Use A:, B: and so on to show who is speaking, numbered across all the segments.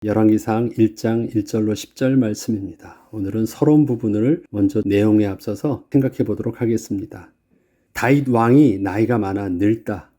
A: 열왕기상 1장 1절로 10절 말씀입니다. 오늘은 서론 부분을 먼저 내용에 앞서서 생각해 보도록 하겠습니다. 다윗 왕이 나이가 많아 늙다.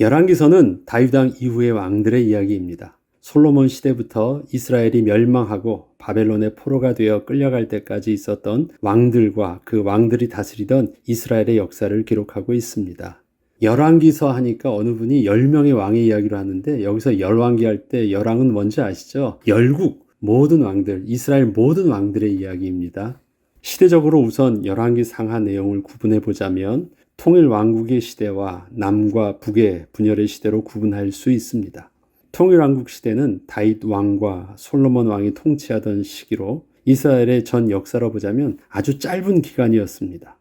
A: 열왕기서는 다윗 왕 이후의 왕들의 이야기입니다. 솔로몬 시대부터 이스라엘이 멸망하고 바벨론의 포로가 되어 끌려갈 때까지 있었던 왕들과 그 왕들이 다스리던 이스라엘의 역사를 기록하고 있습니다. 열왕기서 하니까 어느 분이 10명의 왕의 이야기를 하는데, 여기서 열왕기 할 때 열왕은 뭔지 아시죠? 열국, 모든 왕들, 이스라엘 모든 왕들의 이야기입니다. 시대적으로 우선 열왕기 상하 내용을 구분해 보자면 통일 왕국의 시대와 남과 북의 분열의 시대로 구분할 수 있습니다. 통일 왕국 시대는 다윗 왕과 솔로몬 왕이 통치하던 시기로 이스라엘의 전 역사로 보자면 아주 짧은 기간이었습니다.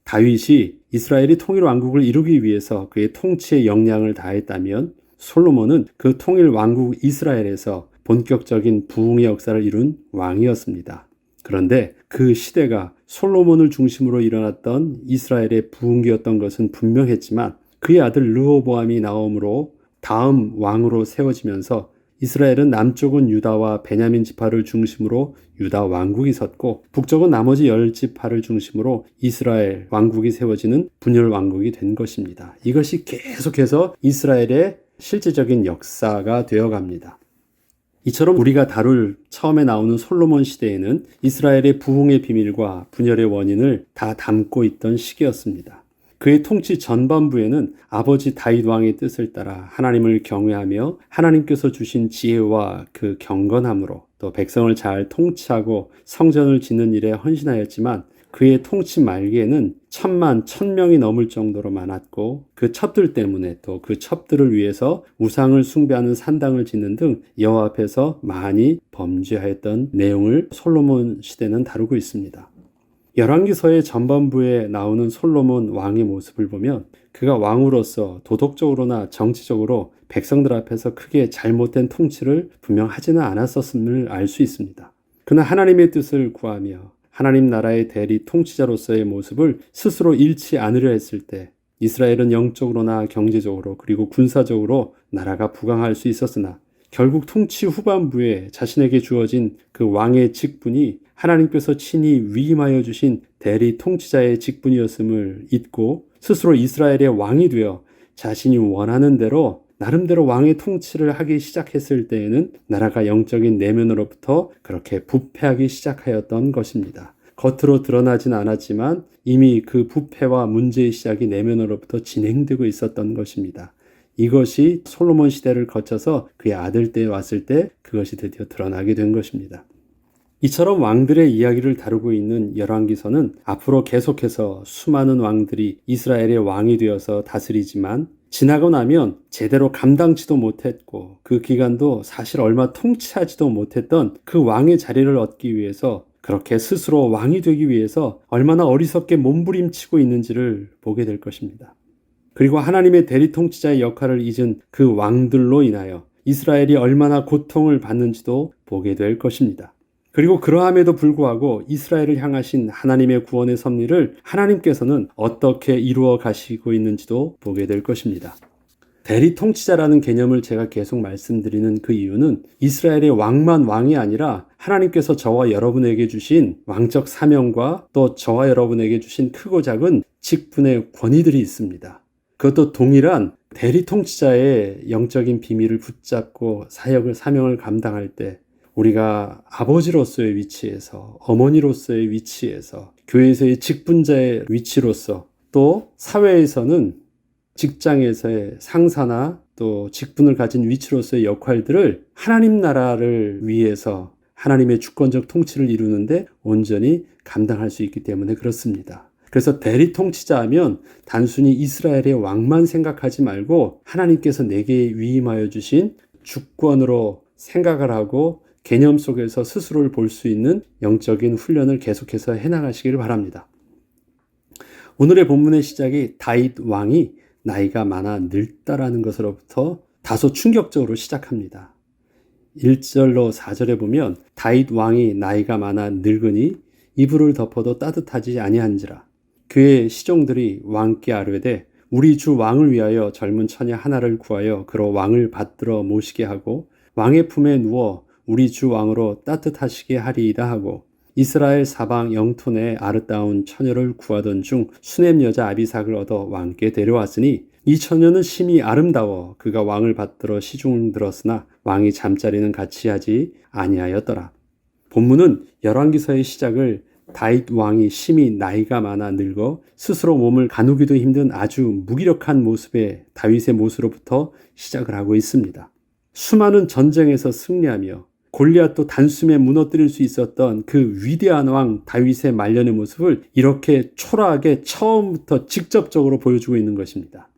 A: 다윗이 이스라엘이 통일 왕국을 이루기 위해서 그의 통치의 역량을 다했다면, 솔로몬은 그 통일 왕국 이스라엘에서 본격적인 부흥의 역사를 이룬 왕이었습니다. 그런데 그 시대가 솔로몬을 중심으로 일어났던 이스라엘의 부흥기였던 것은 분명했지만, 그의 아들 르호보암이 나옴으로 다음 왕으로 세워지면서 이스라엘은 남쪽은 유다와 베냐민 지파를 중심으로 유다 왕국이 섰고, 북쪽은 나머지 10지파를 중심으로 이스라엘 왕국이 세워지는 분열 왕국이 된 것입니다. 이것이 계속해서 이스라엘의 실제적인 역사가 되어갑니다. 이처럼 우리가 다룰 처음에 나오는 솔로몬 시대에는 이스라엘의 부흥의 비밀과 분열의 원인을 다 담고 있던 시기였습니다. 그의 통치 전반부에는 아버지 다윗 왕의 뜻을 따라 하나님을 경외하며 하나님께서 주신 지혜와 그 경건함으로 또 백성을 잘 통치하고 성전을 짓는 일에 헌신하였지만, 그의 통치 말기에는 1000만 1000명이 넘을 정도로 많았고, 그 첩들 때문에 또 그 첩들을 위해서 우상을 숭배하는 산당을 짓는 등 여호와 앞에서 많이 범죄하였던 내용을 솔로몬 시대는 다루고 있습니다. 열왕기서의 전반부에 나오는 솔로몬 왕의 모습을 보면 그가 왕으로서 도덕적으로나 정치적으로 백성들 앞에서 크게 잘못된 통치를 분명 하지는 않았었음을 알 수 있습니다. 그는 하나님의 뜻을 구하며 하나님 나라의 대리 통치자로서의 모습을 스스로 잃지 않으려 했을 때 이스라엘은 영적으로나 경제적으로 그리고 군사적으로 나라가 부강할 수 있었으나, 결국 통치 후반부에 자신에게 주어진 그 왕의 직분이 하나님께서 친히 위임하여 주신 대리 통치자의 직분이었음을 잊고 스스로 이스라엘의 왕이 되어 자신이 원하는 대로 나름대로 왕의 통치를 하기 시작했을 때에는 나라가 영적인 내면으로부터 그렇게 부패하기 시작하였던 것입니다. 겉으로 드러나진 않았지만 이미 그 부패와 문제의 시작이 내면으로부터 진행되고 있었던 것입니다. 이것이 솔로몬 시대를 거쳐서 그의 아들 때에 왔을 때 그것이 드디어 드러나게 된 것입니다. 이처럼 왕들의 이야기를 다루고 있는 열왕기서는 앞으로 계속해서 수많은 왕들이 이스라엘의 왕이 되어서 다스리지만, 지나고 나면 제대로 감당치도 못했고 그 기간도 사실 얼마 통치하지도 못했던 그 왕의 자리를 얻기 위해서, 그렇게 스스로 왕이 되기 위해서 얼마나 어리석게 몸부림치고 있는지를 보게 될 것입니다. 그리고 하나님의 대리 통치자의 역할을 잊은 그 왕들로 인하여 이스라엘이 얼마나 고통을 받는지도 보게 될 것입니다. 그리고 그러함에도 불구하고 이스라엘을 향하신 하나님의 구원의 섭리를 하나님께서는 어떻게 이루어 가시고 있는지도 보게 될 것입니다. 대리 통치자라는 개념을 제가 계속 말씀드리는 그 이유는 이스라엘의 왕만 왕이 아니라 하나님께서 저와 여러분에게 주신 왕적 사명과 또 저와 여러분에게 주신 크고 작은 직분의 권위들이 있습니다. 그것도 동일한 대리 통치자의 영적인 비밀을 붙잡고 사명을 감당할 때 우리가 아버지로서의 위치에서, 어머니로서의 위치에서, 교회에서의 직분자의 위치로서, 또 사회에서는 직장에서의 상사나 또 직분을 가진 위치로서의 역할들을 하나님 나라를 위해서 하나님의 주권적 통치를 이루는데 온전히 감당할 수 있기 때문에 그렇습니다. 그래서 대리 통치자 하면 단순히 이스라엘의 왕만 생각하지 말고 하나님께서 내게 위임하여 주신 주권으로 생각을 하고 개념 속에서 스스로를 볼 수 있는 영적인 훈련을 계속해서 해나가시기를 바랍니다. 오늘의 본문의 시작이 다윗 왕이 나이가 많아 늙다라는 것으로부터 다소 충격적으로 시작합니다. 1절로 4절에 보면 다윗 왕이 나이가 많아 늙으니 이불을 덮어도 따뜻하지 아니한지라. 그의 시종들이 왕께 아뢰되 우리 주 왕을 위하여 젊은 처녀 하나를 구하여 그로 왕을 받들어 모시게 하고 왕의 품에 누워 우리 주 왕으로 따뜻하시게 하리이다 하고 이스라엘 사방 영토 내 아름다운 처녀를 구하던 중 수넴 여자 아비삭을 얻어 왕께 데려왔으니 이 처녀는 심히 아름다워 그가 왕을 받들어 시중을 들었으나 왕이 잠자리는 같이 하지 아니하였더라. 본문은 열왕기서의 시작을 다윗 왕이 심히 나이가 많아 늙어 스스로 몸을 가누기도 힘든 아주 무기력한 모습의 다윗의 모습으로부터 시작을 하고 있습니다. 수많은 전쟁에서 승리하며 골리앗도 단숨에 무너뜨릴 수 있었던 그 위대한 왕 다윗의 말년의 모습을 이렇게 초라하게 처음부터 직접적으로 보여주고 있는 것입니다.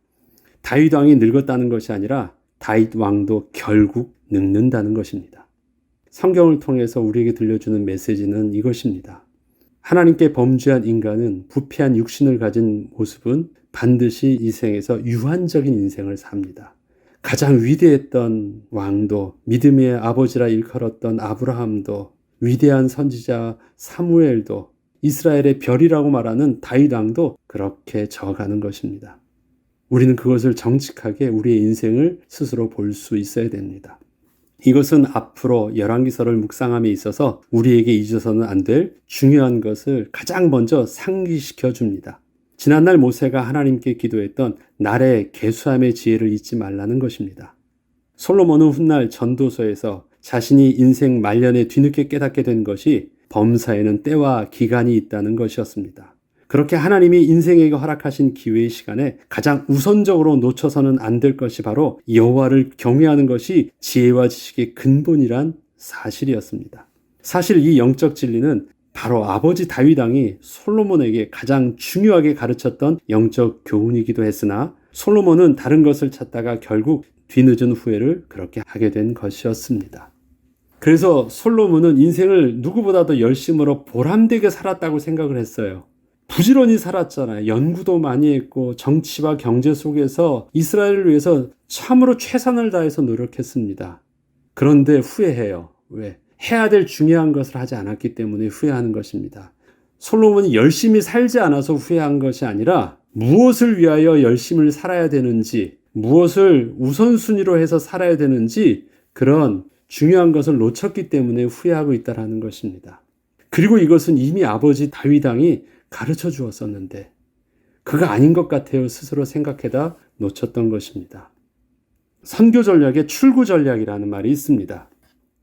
A: 다윗 왕이 늙었다는 것이 아니라 다윗 왕도 결국 늙는다는 것입니다. 성경을 통해서 우리에게 들려주는 메시지는 이것입니다. 하나님께 범죄한 인간은 부패한 육신을 가진 모습은 반드시 이 생에서 유한적인 인생을 삽니다. 가장 위대했던 왕도, 믿음의 아버지라 일컬었던 아브라함도, 위대한 선지자 사무엘도, 이스라엘의 별이라고 말하는 다윗 왕도 그렇게 져가는 것입니다. 우리는 그것을 정직하게 우리의 인생을 스스로 볼 수 있어야 됩니다. 이것은 앞으로 열왕기서를 묵상함에 있어서 우리에게 잊어서는 안 될 중요한 것을 가장 먼저 상기시켜 줍니다. 지난날 모세가 하나님께 기도했던 날의 계수함의 지혜를 잊지 말라는 것입니다. 솔로몬은 훗날 전도서에서 자신이 인생 말년에 뒤늦게 깨닫게 된 것이 범사에는 때와 기간이 있다는 것이었습니다. 그렇게 하나님이 인생에게 허락하신 기회의 시간에 가장 우선적으로 놓쳐서는 안 될 것이 바로 여호와를 경외하는 것이 지혜와 지식의 근본이란 사실이었습니다. 사실 이 영적 진리는 바로 아버지 다윗 왕이 솔로몬에게 가장 중요하게 가르쳤던 영적 교훈이기도 했으나 솔로몬은 다른 것을 찾다가 결국 뒤늦은 후회를 그렇게 하게 된 것이었습니다. 그래서 솔로몬은 인생을 누구보다도 열심으로 보람되게 살았다고 생각을 했어요. 부지런히 살았잖아요. 연구도 많이 했고 정치와 경제 속에서 이스라엘을 위해서 참으로 최선을 다해서 노력했습니다. 그런데 후회해요. 왜? 해야 될 중요한 것을 하지 않았기 때문에 후회하는 것입니다. 솔로몬이 열심히 살지 않아서 후회한 것이 아니라 무엇을 위하여 열심히 살아야 되는지, 무엇을 우선순위로 해서 살아야 되는지 그런 중요한 것을 놓쳤기 때문에 후회하고 있다는 것입니다. 그리고 이것은 이미 아버지 다윗 왕이 가르쳐 주었었는데 그가 아닌 것 같아요. 스스로 생각해다 놓쳤던 것입니다. 선교 전략의 출구 전략이라는 말이 있습니다.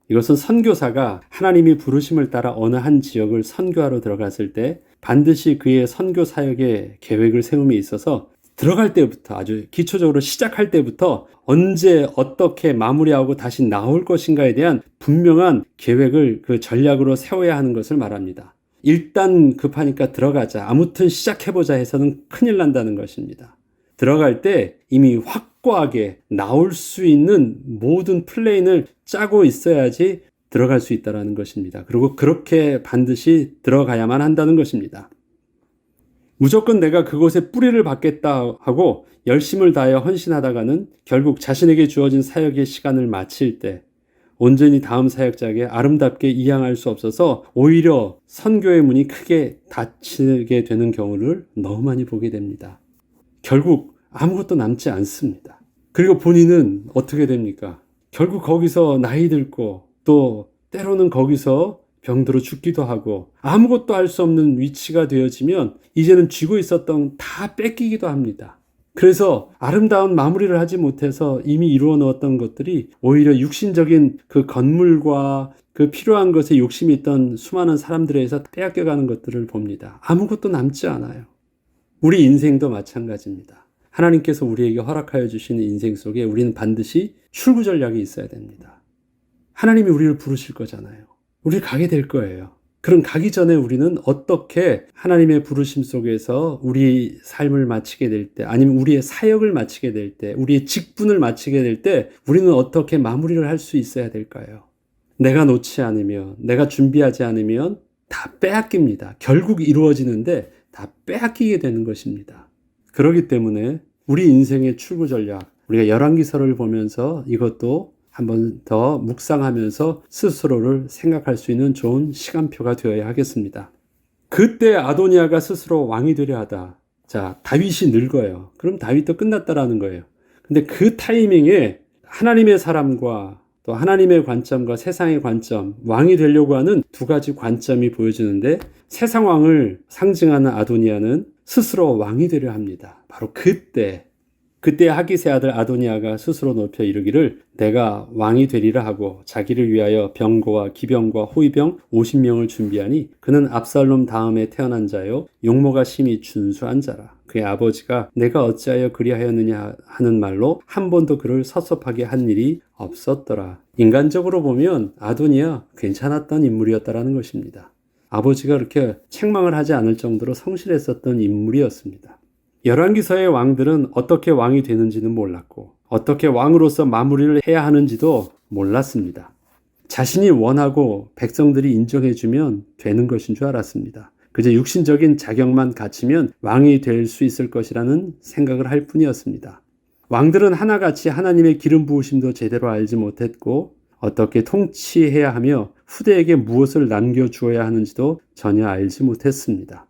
A: 이것은 선교사가 하나님이 부르심을 따라 어느 한 지역을 선교하러 들어갔을 때 반드시 그의 선교 사역의 계획을 세움에 있어서 들어갈 때부터 아주 기초적으로 시작할 때부터 언제 어떻게 마무리하고 다시 나올 것인가에 대한 분명한 계획을 그 전략으로 세워야 하는 것을 말합니다. 일단 급하니까 들어가자. 아무튼 시작해보자 해서는 큰일 난다는 것입니다. 들어갈 때 이미 확고하게 나올 수 있는 모든 플랜을 짜고 있어야지 들어갈 수 있다는 것입니다. 그리고 그렇게 반드시 들어가야만 한다는 것입니다. 무조건 내가 그곳에 뿌리를 받겠다 하고 열심을 다하여 헌신하다가는 결국 자신에게 주어진 사역의 시간을 마칠 때 온전히 다음 사역자에게 아름답게 이양할 수 없어서 오히려 선교의 문이 크게 닫히게 되는 경우를 너무 많이 보게 됩니다. 결국 아무것도 남지 않습니다. 그리고 본인은 어떻게 됩니까? 결국 거기서 나이 들고 또 때로는 거기서 병들어 죽기도 하고 아무것도 할 수 없는 위치가 되어지면 이제는 쥐고 있었던 다 뺏기기도 합니다. 그래서 아름다운 마무리를 하지 못해서 이미 이루어 놓았던 것들이 오히려 육신적인 그 건물과 그 필요한 것에 욕심이 있던 수많은 사람들에서 빼앗겨가는 것들을 봅니다. 아무것도 남지 않아요. 우리 인생도 마찬가지입니다. 하나님께서 우리에게 허락하여 주시는 인생 속에 우리는 반드시 출구 전략이 있어야 됩니다. 하나님이 우리를 부르실 거잖아요. 우리 가게 될 거예요. 그럼 가기 전에 우리는 어떻게 하나님의 부르심 속에서 우리 삶을 마치게 될 때, 아니면 우리의 사역을 마치게 될 때, 우리의 직분을 마치게 될 때 우리는 어떻게 마무리를 할 수 있어야 될까요? 내가 놓지 않으면, 내가 준비하지 않으면 다 빼앗깁니다. 결국 이루어지는데 다 빼앗기게 되는 것입니다. 그렇기 때문에 우리 인생의 출구 전략, 우리가 열왕기서를 보면서 이것도 한 번 더 묵상하면서 스스로를 생각할 수 있는 좋은 시간표가 되어야 하겠습니다. 그때 아도니아가 스스로 왕이 되려 하다. 자, 다윗이 늙어요. 그럼 다윗도 끝났다라는 거예요. 근데 그 타이밍에 하나님의 사람과 또 하나님의 관점과 세상의 관점, 왕이 되려고 하는 두 가지 관점이 보여지는데 세상 왕을 상징하는 아도니아는 스스로 왕이 되려 합니다. 바로 그때 하깃의 아들 아도니아가 스스로 높여 이르기를 내가 왕이 되리라 하고 자기를 위하여 병거와 기병과 호위병 50명을 준비하니 그는 압살롬 다음에 태어난 자요 용모가 심히 준수한 자라. 그의 아버지가 내가 어찌하여 그리하였느냐 하는 말로 한 번도 그를 섭섭하게 한 일이 없었더라. 인간적으로 보면 아도니아 괜찮았던 인물이었다라는 것입니다. 아버지가 그렇게 책망을 하지 않을 정도로 성실했었던 인물이었습니다. 열왕기서의 왕들은 어떻게 왕이 되는지는 몰랐고 어떻게 왕으로서 마무리를 해야 하는지도 몰랐습니다. 자신이 원하고 백성들이 인정해주면 되는 것인 줄 알았습니다. 그저 육신적인 자격만 갖추면 왕이 될 수 있을 것이라는 생각을 할 뿐이었습니다. 왕들은 하나같이 하나님의 기름 부으심도 제대로 알지 못했고 어떻게 통치해야 하며 후대에게 무엇을 남겨주어야 하는지도 전혀 알지 못했습니다.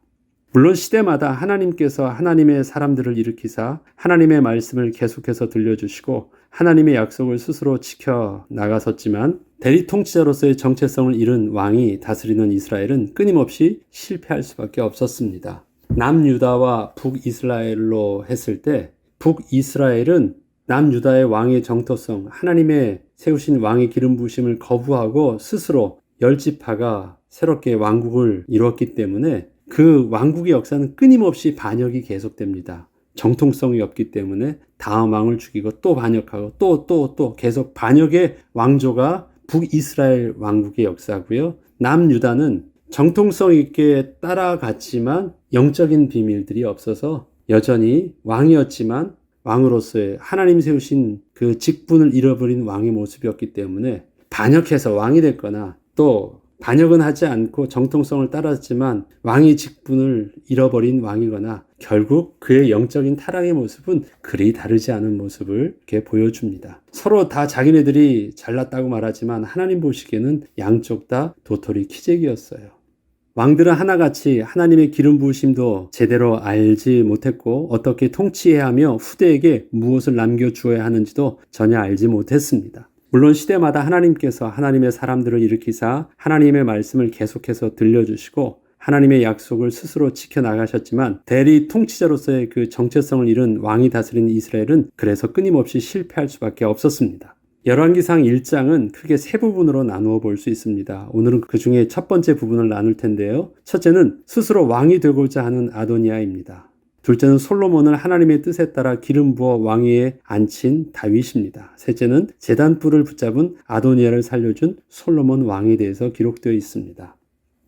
A: 물론 시대마다 하나님께서 하나님의 사람들을 일으키사 하나님의 말씀을 계속해서 들려주시고 하나님의 약속을 스스로 지켜 나가섰지만 대리 통치자로서의 정체성을 잃은 왕이 다스리는 이스라엘은 끊임없이 실패할 수밖에 없었습니다. 남유다와 북이스라엘로 했을 때 북이스라엘은 남유다의 왕의 정토성, 하나님의 세우신 왕의 기름 부으심을 거부하고 스스로 10지파가 새롭게 왕국을 이루었기 때문에 그 왕국의 역사는 끊임없이 반역이 계속됩니다. 정통성이 없기 때문에 다음 왕을 죽이고 또 반역하고 또 계속 반역의 왕조가 북이스라엘 왕국의 역사고요. 남유다는 정통성 있게 따라갔지만 영적인 비밀들이 없어서 여전히 왕이었지만 왕으로서의 하나님 세우신 그 직분을 잃어버린 왕의 모습이었기 때문에 반역해서 왕이 됐거나 또 반역은 하지 않고 정통성을 따랐지만 왕의 직분을 잃어버린 왕이거나 결국 그의 영적인 타락의 모습은 그리 다르지 않은 모습을 이렇게 보여줍니다. 서로 다 자기네들이 잘났다고 말하지만 하나님 보시기에는 양쪽 다 도토리 키재기였어요. 왕들은 하나같이 하나님의 기름 부으심도 제대로 알지 못했고 어떻게 통치해야 하며 후대에게 무엇을 남겨주어야 하는지도 전혀 알지 못했습니다. 물론 시대마다 하나님께서 하나님의 사람들을 일으키사 하나님의 말씀을 계속해서 들려주시고 하나님의 약속을 스스로 지켜나가셨지만 대리 통치자로서의 그 정체성을 잃은 왕이 다스리는 이스라엘은 그래서 끊임없이 실패할 수밖에 없었습니다. 열왕기상 1장은 크게 세 부분으로 나누어 볼 수 있습니다. 오늘은 그 중에 첫 번째 부분을 나눌 텐데요. 첫째는 스스로 왕이 되고자 하는 아도니아입니다. 둘째는 솔로몬을 하나님의 뜻에 따라 기름 부어 왕위에 앉힌 다윗입니다. 셋째는 제단뿔을 붙잡은 아도니아를 살려준 솔로몬 왕에 대해서 기록되어 있습니다.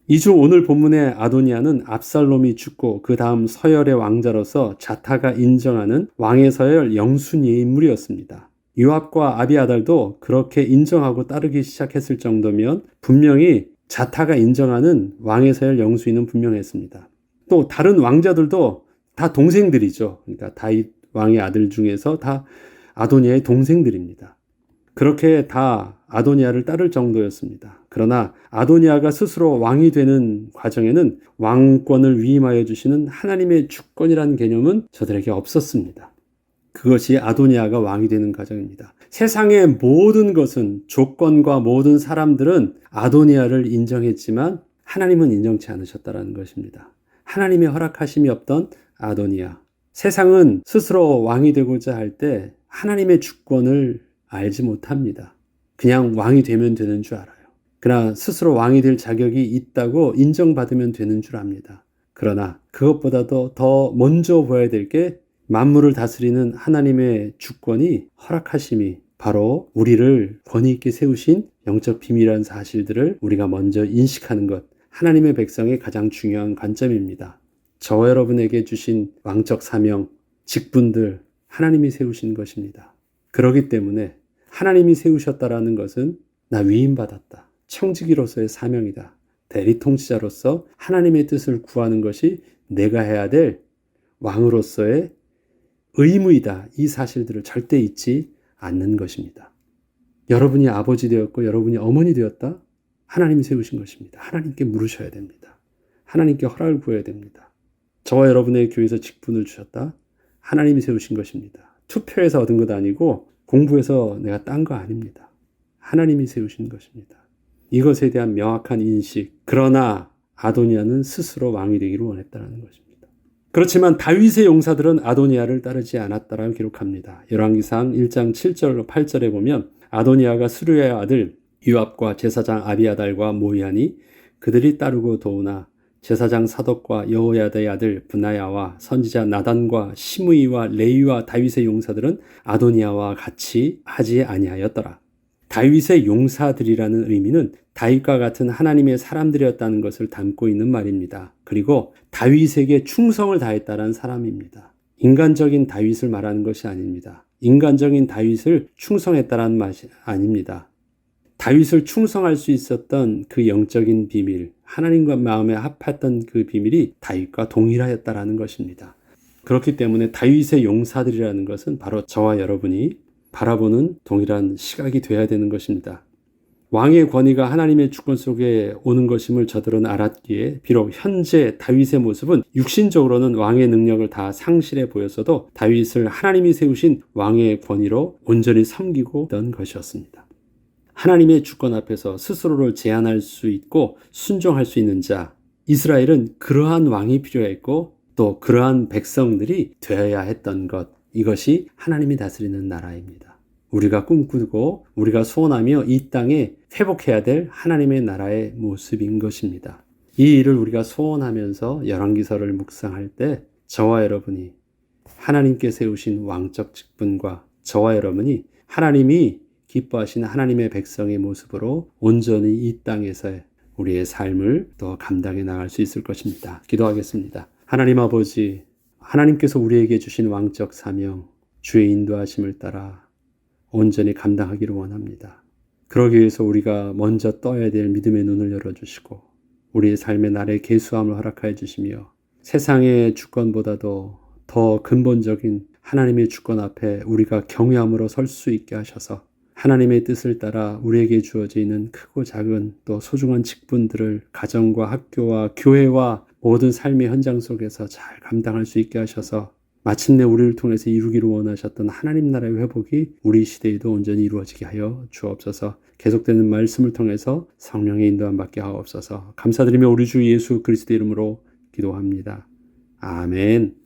A: 이 중 오늘 본문의 아도니아는 압살롬이 죽고 그 다음 서열의 왕자로서 자타가 인정하는 왕의 서열 영순위의 인물이었습니다. 요압과 아비아달도 그렇게 인정하고 따르기 시작했을 정도면 분명히 자타가 인정하는 왕의 서열 영순위는 분명했습니다. 또 다른 왕자들도 다 동생들이죠. 그러니까 다윗 왕의 아들 중에서 다 아도니아의 동생들입니다. 그렇게 다 아도니아를 따를 정도였습니다. 그러나 아도니아가 스스로 왕이 되는 과정에는 왕권을 위임하여 주시는 하나님의 주권이라는 개념은 저들에게 없었습니다. 그것이 아도니아가 왕이 되는 과정입니다. 세상의 모든 것은 조건과 모든 사람들은 아도니아를 인정했지만 하나님은 인정치 않으셨다는 것입니다. 하나님의 허락하심이 없던 아도니아. 세상은 스스로 왕이 되고자 할 때 하나님의 주권을 알지 못합니다. 그냥 왕이 되면 되는 줄 알아요. 그러나 스스로 왕이 될 자격이 있다고 인정받으면 되는 줄 압니다. 그러나 그것보다도 더 먼저 보아야 될 게 만물을 다스리는 하나님의 주권이 허락하심이 바로 우리를 권위 있게 세우신 영적 비밀이라는 사실들을 우리가 먼저 인식하는 것, 하나님의 백성의 가장 중요한 관점입니다. 저와 여러분에게 주신 왕적 사명, 직분들 하나님이 세우신 것입니다. 그렇기 때문에 하나님이 세우셨다라는 것은 나 위임받았다. 청지기로서의 사명이다. 대리 통치자로서 하나님의 뜻을 구하는 것이 내가 해야 될 왕으로서의 의무이다. 이 사실들을 절대 잊지 않는 것입니다. 여러분이 아버지 되었고 여러분이 어머니 되었다. 하나님이 세우신 것입니다. 하나님께 물으셔야 됩니다. 하나님께 허락을 구해야 됩니다. 저와 여러분의 교회에서 직분을 주셨다. 하나님이 세우신 것입니다. 투표해서 얻은 것 아니고 공부해서 내가 딴 거 아닙니다. 하나님이 세우신 것입니다. 이것에 대한 명확한 인식, 그러나 아도니아는 스스로 왕이 되기를 원했다는 것입니다. 그렇지만 다윗의 용사들은 아도니아를 따르지 않았다라고 기록합니다. 열왕기상 1장 7절 8절에 보면 아도니아가 스루야의 아들 요압과 제사장 아비아달과 모이하니 그들이 따르고 도우나 제사장 사독과 여호야다의 아들 브나야와 선지자 나단과 시므이와 레위와 다윗의 용사들은 아도니아와 같이 하지 아니하였더라. 다윗의 용사들이라는 의미는 다윗과 같은 하나님의 사람들이었다는 것을 담고 있는 말입니다. 그리고 다윗에게 충성을 다했다는 사람입니다. 인간적인 다윗을 말하는 것이 아닙니다. 인간적인 다윗을 충성했다는 말이 아닙니다. 다윗을 충성할 수 있었던 그 영적인 비밀, 하나님과 마음에 합했던 그 비밀이 다윗과 동일하였다라는 것입니다. 그렇기 때문에 다윗의 용사들이라는 것은 바로 저와 여러분이 바라보는 동일한 시각이 되어야 되는 것입니다. 왕의 권위가 하나님의 주권 속에 오는 것임을 저들은 알았기에 비록 현재 다윗의 모습은 육신적으로는 왕의 능력을 다 상실해 보였어도 다윗을 하나님이 세우신 왕의 권위로 온전히 섬기고 있던 것이었습니다. 하나님의 주권 앞에서 스스로를 제한할 수 있고 순종할 수 있는 자, 이스라엘은 그러한 왕이 필요했고 또 그러한 백성들이 되어야 했던 것, 이것이 하나님이 다스리는 나라입니다. 우리가 꿈꾸고 우리가 소원하며 이 땅에 회복해야 될 하나님의 나라의 모습인 것입니다. 이 일을 우리가 소원하면서 열왕기서를 묵상할 때 저와 여러분이 하나님께 세우신 왕적 직분과 저와 여러분이 하나님이 기뻐하시는 하나님의 백성의 모습으로 온전히 이 땅에서 우리의 삶을 더 감당해 나갈 수 있을 것입니다. 기도하겠습니다. 하나님 아버지, 하나님께서 우리에게 주신 왕적 사명, 주의 인도하심을 따라 온전히 감당하기를 원합니다. 그러기 위해서 우리가 먼저 떠야 될 믿음의 눈을 열어주시고 우리의 삶의 날의 계수함을 허락하여 주시며 세상의 주권보다도 더 근본적인 하나님의 주권 앞에 우리가 경외함으로 설 수 있게 하셔서 하나님의 뜻을 따라 우리에게 주어져 있는 크고 작은 또 소중한 직분들을 가정과 학교와 교회와 모든 삶의 현장 속에서 잘 감당할 수 있게 하셔서 마침내 우리를 통해서 이루기를 원하셨던 하나님 나라의 회복이 우리 시대에도 온전히 이루어지게 하여 주옵소서. 계속되는 말씀을 통해서 성령의 인도함 받게 하옵소서. 감사드리며 우리 주 예수 그리스도의 이름으로 기도합니다. 아멘.